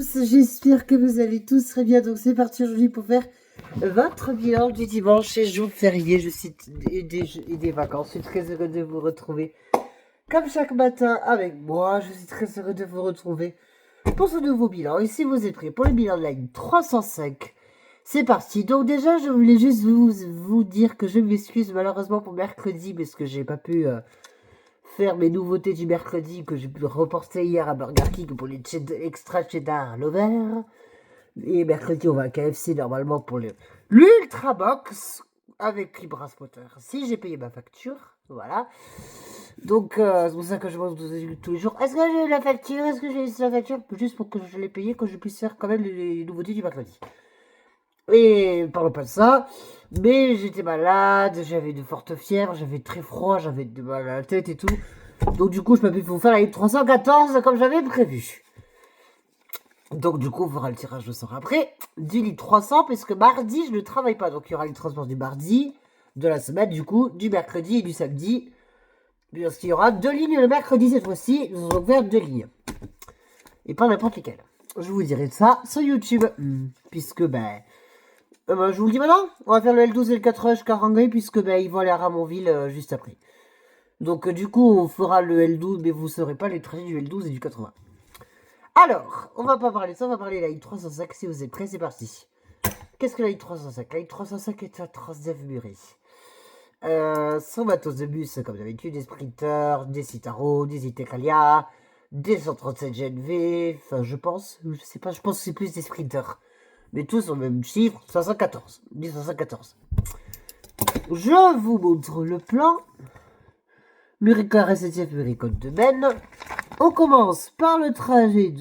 tous, j'espère que vous allez tous très bien. Donc c'est parti aujourd'hui pour faire votre bilan du dimanche et jour férié et des vacances. Je suis très heureux de vous retrouver comme chaque matin avec moi. Je suis très heureux de vous retrouver pour ce nouveau bilan. Et si vous êtes prêts pour le bilan de la ligne 305, c'est parti. Donc déjà je voulais juste vous dire que je m'excuse malheureusement pour mercredi parce que j'ai pas pu... faire mes nouveautés du mercredi que j'ai pu reporter hier à Burger King pour les extra cheddar Lover. Et mercredi, on va à KFC normalement pour l'Ultra Box avec Libra Spotter. Si j'ai payé ma facture, voilà. Donc, c'est pour ça que je mange tous les jours. Est-ce que j'ai eu la facture? Est-ce que j'ai eu la facture? Juste pour que je l'ai payé, que je puisse faire quand même les nouveautés du mercredi. Et parlons pas de ça, mais j'étais malade, j'avais de fortes fièvres, j'avais très froid, j'avais de mal à la tête et tout. Donc du coup, je peux plus vous faire la ligne 314 comme j'avais prévu. Donc du coup, on fera le tirage au sort après du lit 300, parce que mardi, je ne travaille pas. Donc il y aura le transport du mardi, de la semaine, du coup, du mercredi et du samedi. Parce qu'il y aura 2 lignes le mercredi cette fois-ci, nous allons faire 2 lignes. Et pas n'importe lesquelles. Je vous dirai ça sur YouTube, puisque je vous le dis maintenant, on va faire le L12 et le 4H Karangay puisque ils vont aller à Ramonville juste après. Donc du coup, on fera le L12, mais vous ne saurez pas les trajets du L12 et du 80. Alors, on va pas parler de ça, on va parler de la ligne 305. Si vous êtes prêts, c'est parti. Qu'est-ce que la ligne 305? La ligne 305 est à Transdev-Muret. Son matos de bus, comme d'habitude, des sprinters, des Citaro, des Itecalia, des 137 GNV, enfin je sais pas, je pense que c'est plus des sprinters. Mais tous au même chiffre, 514. 514. Je vous montre le plan. Murica SNCF, Muricode de Ben. On commence par le trajet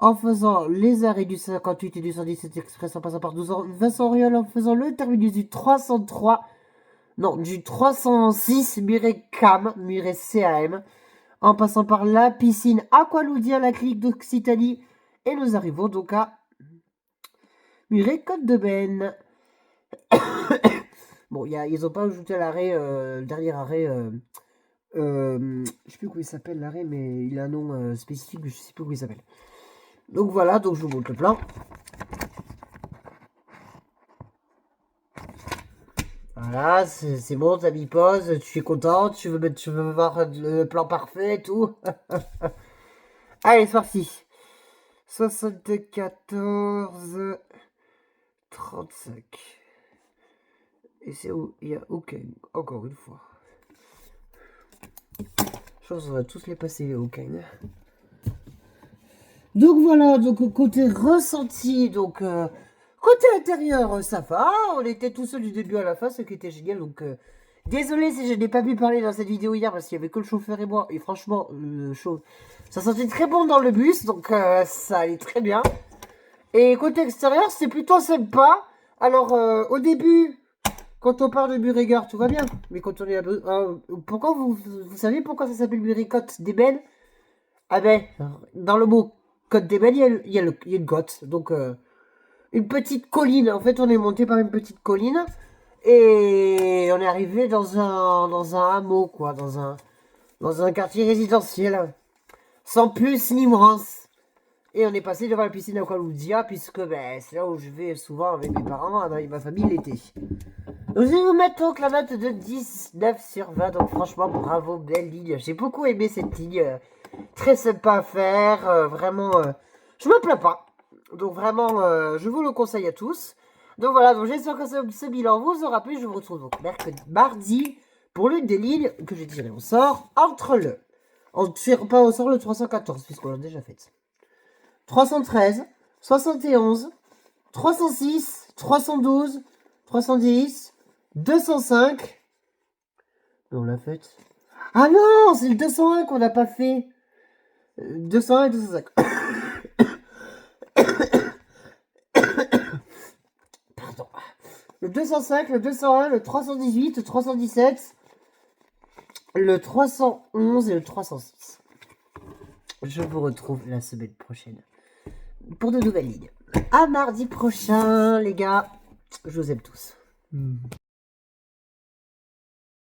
en faisant les arrêts du 58 et du 117 Express en passant par 12 ans. Vincent Auriol en faisant le terminus du 303. Non, du 306 Muret-CAM, Muret-CAM. En passant par la piscine Aqualoudia, la clinique d'Occitanie. Et nous arrivons donc à Muret Côte de Ben. Bon, ils n'ont pas ajouté l'arrêt, le dernier arrêt. Je sais plus comment il s'appelle l'arrêt, mais il a un nom spécifique, mais je sais plus comment il s'appelle. Donc voilà, donc je vous montre le plan. Voilà, c'est bon, t'as mis pause, tu es content, tu veux voir le plan parfait et tout. Allez, c'est parti. 74 35. Et c'est où il y a aucun, encore une fois. Je pense qu'on va tous les passer aucun. Donc voilà, donc côté ressenti, donc côté intérieur, ça va. On était tout seul du début à la fin, ce qui était génial. Donc désolé si je n'ai pas pu parler dans cette vidéo hier parce qu'il y avait que le chauffeur et moi. Et franchement, ça sentait très bon dans le bus, donc ça allait très bien. Et côté extérieur, c'est plutôt sympa. Alors au début, quand on part de Burégard, tout va bien. Mais quand on est pourquoi vous savez pourquoi ça s'appelle Buricotte d'Ébène? Ah ben, dans le mot Côte d'Ébène, il y a une côte. Donc une petite colline. En fait, on est monté par une petite colline. Et on est arrivé dans un hameau, quoi. Dans un quartier résidentiel. Sans plus ni moins. Et on est passé devant la piscine Aqualoudia, puisque c'est là où je vais souvent avec mes parents, avec ma famille l'été. Donc, je vais vous mettre donc la note de 19 sur 20. Donc franchement, bravo, belle ligne. J'ai beaucoup aimé cette ligne. Très sympa à faire. Vraiment, je me plains pas. Donc vraiment, je vous le conseille à tous. Donc voilà, donc j'espère que ce bilan vous aura plu. Je vous retrouve donc mardi pour l'une des lignes que j'ai tirées au sort. On ne tire pas au sort le 314, puisqu'on l'a déjà fait. 313, 71, 306, 312, 310, 205. Mais on l'a fait. Ah non, c'est le 201 qu'on n'a pas fait. 201 et 205. Pardon. Le 205, le 201, le 318, le 317, le 311 et le 306. Je vous retrouve la semaine prochaine pour de nouvelles lignes. À mardi prochain, les gars. Je vous aime tous.